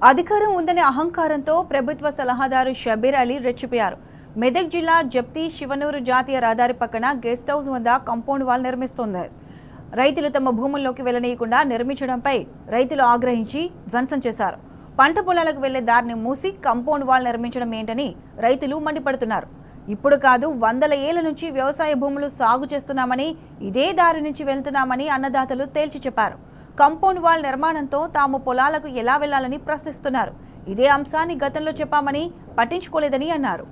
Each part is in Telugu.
అధికారం ఉందనే అహంకారంతో ప్రభుత్వ సలహాదారు షబీర్ అలీ రెచ్చిపోయారు. మెదక్ జిల్లా జప్తి శివనూరు జాతీయ రహదారి పక్కన గెస్ట్ హౌస్ వద్ద కాంపౌండ్ వాల్ నిర్మిస్తోంది. రైతులు తమ భూముల్లోకి వెళ్లనీయకుండా నిర్మించడంపై రైతులు ఆగ్రహించి ధ్వంసం చేశారు. పంట పొలాలకు వెళ్లే దారిని మూసి కాంపౌండ్ వాల్ నిర్మించడం ఏంటని రైతులు మండిపడుతున్నారు. ఇప్పుడు కాదు, వందల ఏళ్ల నుంచి వ్యవసాయ భూములు సాగు చేస్తున్నామని, ఇదే దారి నుంచి వెళ్తున్నామని అన్నదాతలు తేల్చి చెప్పారు. కాంపౌండ్ వాల్ నిర్మాణంతో తాము పొలాలకు ఎలా వెళ్లాలని ప్రశ్నిస్తున్నారు. ఇదే అంశాన్ని గతంలో చెప్పామని పట్టించుకోలేదని అన్నారు.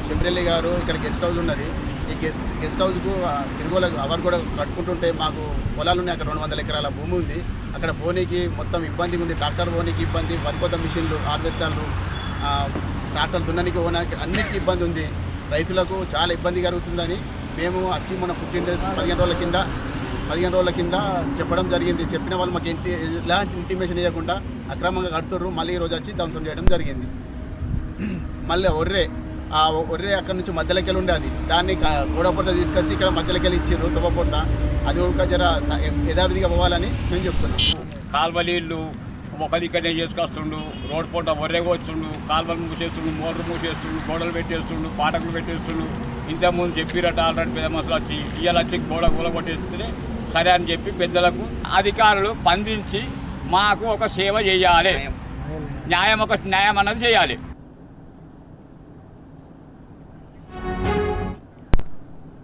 షబీర్ గారు ఇక్కడ గెస్ట్ హౌస్ ఉన్నది. ఈ గెస్ట్ హౌస్కు తిరుగులకు అవర్ కూడా కట్టుకుంటుంటే మాకు పొలాలు ఉన్నాయి. అక్కడ 200 ఎకరాల భూమి ఉంది. అక్కడ పోనీకి మొత్తం ఇబ్బంది ఉంది. ట్రాక్టర్ పోనీకి ఇబ్బంది, వరికోత మిషన్లు, హార్వెస్టర్లు, ట్రాక్టర్ దున్ననికి పోనీకి అన్నిటికీ ఇబ్బంది ఉంది. రైతులకు చాలా ఇబ్బంది కలుగుతుందని మేము వచ్చి మన 15 రోజుల కింద చెప్పడం జరిగింది. చెప్పిన వాళ్ళు మాకు ఎలాంటి ఇంటిమేషన్ ఇవ్వకుండా అక్రమంగా కడుతుర్రు. మళ్ళీ ఈరోజు వచ్చి ధ్వంసం చేయడం జరిగింది. మళ్ళీ ఒర్రే అక్కడ నుంచి మధ్యలోకి ఉండే అది దాన్ని గోడపొట్ట తీసుకొచ్చి ఇక్కడ మధ్యలోకి ఇచ్చారు. తువ్వపొట్ట అది ఒక జర యథావిధిగా పోవాలని మేము చెప్తున్నాం. కాల్వ నీళ్ళు ఒకరిక్కడనే చేసుకొస్తుండు, రోడ్డు పూట ఒర్రెగొచ్చుండు, కాల్వలు మూసేస్తుండు, మోటార్లు మూసేస్తుండు, గోడలు పెట్టేస్తుండు, పాటకులు పెట్టేస్తుండు. ఇంతకుముందు చెప్పిరట ఆల్రెడీ పెద్ద మనుషులు వచ్చి ఇవాళ వచ్చి గోడ కొట్టేస్తే సరే అని చెప్పి పెద్దలకు అధికారులు స్పందించి మాకు ఒక సేవ చేయాలి, న్యాయం అన్నది చేయాలి.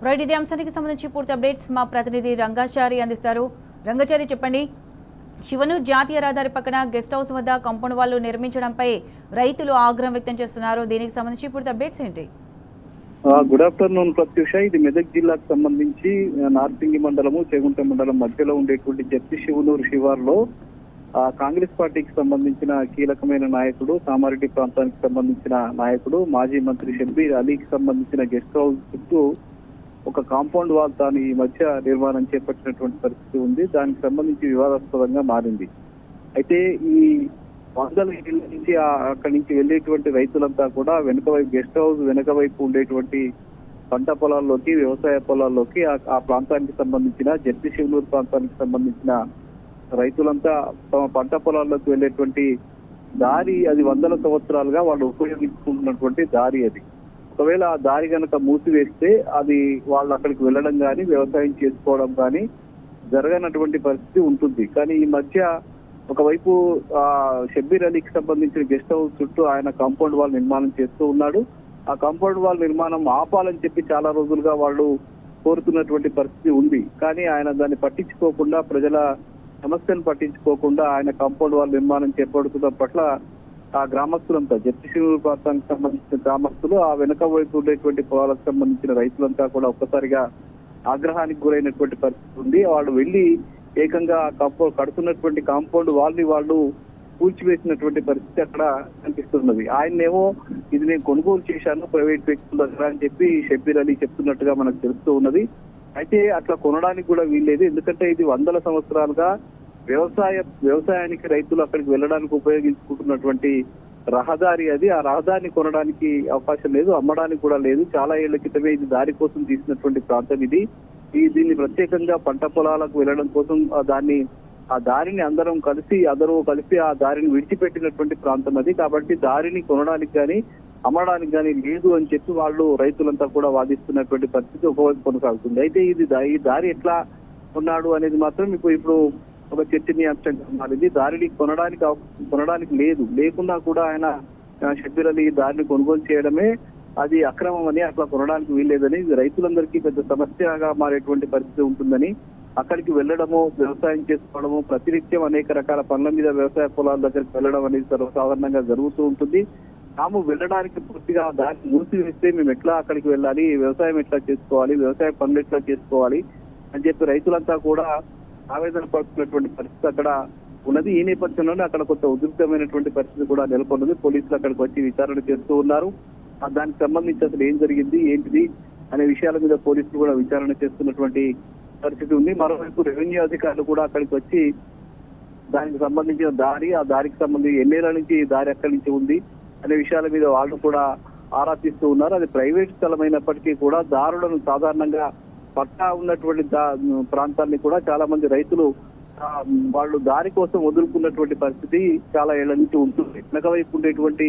రైట్, ఇదే అంశానికి సంబంధించి పూర్తి అప్డేట్స్ మా ప్రతినిధి రంగాచారి అందిస్తారు. రంగాచారి, చెప్పండి. శివనూరు జాతీయ రహదారి పక్కన గెస్ట్ హౌస్ వద్ద కాంపౌండ్ వాల్ నిర్మించడంపై రైతులు ఆగ్రహం వ్యక్తం చేస్తున్నారు. దీనికి సంబంధించి పూర్తి అప్డేట్స్ ఏంటి? Good afternoon Prathyusha. ఇది మెదక్ జిల్లాకు సంబంధించి నార్సింగి మండలము, చేగుంట మండలం మధ్యలో ఉండేటువంటి జప్తి శివనూరు శివార్లో కాంగ్రెస్ పార్టీకి సంబంధించిన కీలకమైన నాయకుడు, కామారెడ్డి ప్రాంతానికి సంబంధించిన నాయకుడు, మాజీ మంత్రి షబీర్ అలీకి సంబంధించిన గెస్ట్ హౌస్ చుట్టూ ఒక కాంపౌండ్ వాల్ తాను ఈ మధ్య నిర్మాణం చేపట్టినటువంటి పరిస్థితి ఉంది. దానికి సంబంధించి వివాదాస్పదంగా మారింది. అయితే ఈ 100 ఏళ్ల నుంచి అక్కడి నుంచి వెళ్ళేటువంటి రైతులంతా కూడా వెనుక వైపు గెస్ట్ హౌస్ వెనుక వైపు ఉండేటువంటి పంట పొలాల్లోకి, వ్యవసాయ పొలాల్లోకి, ఆ ప్రాంతానికి సంబంధించిన జప్తి శివనూరు ప్రాంతానికి సంబంధించిన రైతులంతా తమ పంట పొలాల్లోకి వెళ్ళేటువంటి దారి అది 100 సంవత్సరాలుగా వాళ్ళు ఉపయోగించుకుంటున్నటువంటి దారి. అది ఒకవేళ ఆ దారి కనుక మూసివేస్తే అది వాళ్ళు అక్కడికి వెళ్ళడం కానీ, వ్యవసాయం చేసుకోవడం కానీ జరగనటువంటి పరిస్థితి ఉంటుంది. కానీ ఈ మధ్య ఒకవైపు షబీర్ అలీకి సంబంధించిన గెస్ట్ హౌస్ చుట్టూ ఆయన కాంపౌండ్ వాల్ నిర్మాణం చేస్తూ ఉన్నాడు. ఆ కాంపౌండ్ వాల్ నిర్మాణం ఆపాలని చెప్పి చాలా రోజులుగా వాళ్ళు కోరుతున్నటువంటి పరిస్థితి ఉంది. కానీ ఆయన దాన్ని పట్టించుకోకుండా, ప్రజల సమస్యను పట్టించుకోకుండా ఆయన కాంపౌండ్ వాల్ నిర్మాణం చేపడుతున్న పట్ల ఆ గ్రామస్తులంతా, జప్తి శివనూరు ప్రాంతానికి సంబంధించిన గ్రామస్తులు, ఆ వెనుక వైపు ఉండేటువంటి పొలాలకు సంబంధించిన రైతులంతా కూడా ఒక్కసారిగా ఆగ్రహానికి గురైనటువంటి పరిస్థితి ఉంది. వాళ్ళు వెళ్లి ఏకంగా కడుతున్నటువంటి కాంపౌండ్ వాల్ని వాళ్ళు కూల్చివేసినటువంటి పరిస్థితి అక్కడ కనిపిస్తున్నది. ఆయన్నేమో ఇది నేను కొనుగోలు చేశాను ప్రైవేట్ వ్యక్తుల దగ్గర అని చెప్పి షబీర్ అలీ చెప్తున్నట్టుగా మనకు తెలుస్తూ ఉన్నది. అయితే అట్లా కొనడానికి కూడా వీల్లేదు. ఎందుకంటే ఇది 100 సంవత్సరాలుగా వ్యవసాయానికి రైతులు అక్కడికి వెళ్ళడానికి ఉపయోగించుకుంటున్నటువంటి రహదారి. అది ఆ రహదారిని కొనడానికి అవకాశం లేదు, అమ్మడానికి కూడా లేదు. చాలా ఏళ్ల క్రితమే ఇది దారి కోసం తీసినటువంటి ప్రాంతం. దీన్ని ప్రత్యేకంగా పంట పొలాలకు వెళ్ళడం కోసం ఆ దారిని అందరూ కలిసి ఆ దారిని విడిచిపెట్టినటువంటి ప్రాంతం అది. కాబట్టి దారిని కొనడానికి కానీ, అమ్మడానికి కానీ లేదు అని చెప్పి వాళ్ళు రైతులంతా కూడా వాదిస్తున్నటువంటి పరిస్థితి ఒకవైపు కొనసాగుతుంది. అయితే ఈ దారి ఎట్లా కొన్నాడు అనేది మాత్రం ఇప్పుడు ఒక చర్చనీయాంశంగా మారింది. దారిని కొనడానికి లేకున్నా కూడా ఆయన షబీర్ అలీ దారిని కొనుగోలు చేయడమే అది అక్రమం అని, అట్లా కొనడానికి వీల్లేదని, రైతులందరికీ పెద్ద సమస్యగా మారేటువంటి పరిస్థితి ఉంటుందని అక్కడికి వెళ్ళడము, వ్యవసాయం చేసుకోవడము, ప్రతినిత్యం అనేక రకాల పనుల మీద వ్యవసాయ పొలాల దగ్గరికి వెళ్ళడం అనేది సర్వసాధారణంగా జరుగుతూ ఉంటుంది. తాము వెళ్ళడానికి పూర్తిగా దాన్ని మూసివేస్తే మేము ఎట్లా అక్కడికి వెళ్ళాలి, వ్యవసాయం ఎట్లా చేసుకోవాలి, వ్యవసాయ పనులు ఎట్లా చేసుకోవాలి అని చెప్పి రైతులంతా కూడా ఆవేదన పడుతున్నటువంటి పరిస్థితి అక్కడ ఉన్నది. ఈ నేపథ్యంలోనే అక్కడ కొంత ఉద్రిక్తమైనటువంటి పరిస్థితి కూడా నెలకొన్నది. పోలీసులు అక్కడికి వచ్చి విచారణ చేస్తూ ఉన్నారు. దానికి సంబంధించి అసలు ఏం జరిగింది, ఏంటిది అనే విషయాల మీద పోలీసులు కూడా విచారణ చేస్తున్నటువంటి పరిస్థితి ఉంది. మరోవైపు రెవెన్యూ అధికారులు కూడా అక్కడికి వచ్చి దానికి సంబంధించిన దారి, ఆ దారికి సంబంధించి ఎన్నేళ్ల నుంచి ఈ దారి ఎక్కడి నుంచి ఉంది అనే విషయాల మీద వాళ్ళు కూడా ఆరా తీస్తూ ఉన్నారు. అది ప్రైవేట్ స్థలమైనప్పటికీ కూడా దారులను సాధారణంగా పట్టా ఉన్నటువంటి ప్రాంతాన్ని కూడా చాలా మంది రైతులు వాళ్ళు దారి కోసం వదులుకున్నటువంటి పరిస్థితి చాలా ఏళ్ల నుంచి ఉంటుంది. వెనక వైపు ఉండేటువంటి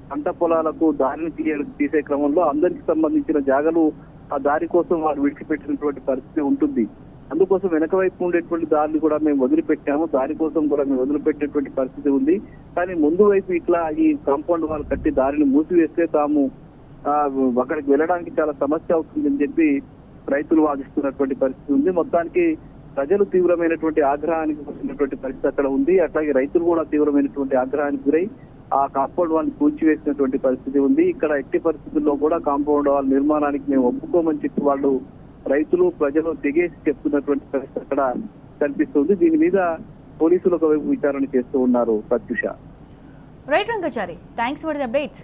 పంట పొలాలకు దారిని తీసే క్రమంలో అందరికి సంబంధించిన జాగలు ఆ దారి కోసం వాళ్ళు విడిచిపెట్టినటువంటి పరిస్థితి ఉంటుంది. అందుకోసం వెనక వైపు ఉండేటువంటి దారిని కూడా మేము వదిలిపెట్టాము, దారి కోసం కూడా మేము వదిలిపెట్టేటువంటి పరిస్థితి ఉంది. కానీ ముందు వైపు ఇట్లా ఈ కాంపౌండ్ వాళ్ళు కట్టి దారిని మూసివేస్తే తాము అక్కడికి వెళ్ళడానికి చాలా సమస్య అవుతుందని చెప్పి రైతులు వాదిస్తున్నటువంటి పరిస్థితి ఉంది. మొత్తానికి ప్రజలు తీవ్రమైనటువంటి ఆగ్రహానికి గురైనటువంటి పరిస్థితి అక్కడ ఉంది. అట్లాగే రైతులు కూడా తీవ్రమైనటువంటి ఆగ్రహానికి గురై ఆ కాంపౌండ్ వాల్ కూల్చివేసినటువంటి పరిస్థితి ఉంది. ఇక్కడ ఎట్టి పరిస్థితుల్లో కూడా కాంపౌండ్ వాల్ నిర్మాణానికి మేము ఒప్పుకోమని చెప్పి వాళ్ళు రైతులు ప్రజలు తెగేసి చెప్తున్నటువంటి పరిస్థితి అక్కడ కనిపిస్తుంది. దీని మీద పోలీసులు ఒకవైపు విచారణ చేస్తూ ఉన్నారు. Prathyusha. Right Rangachari, thanks for the updates.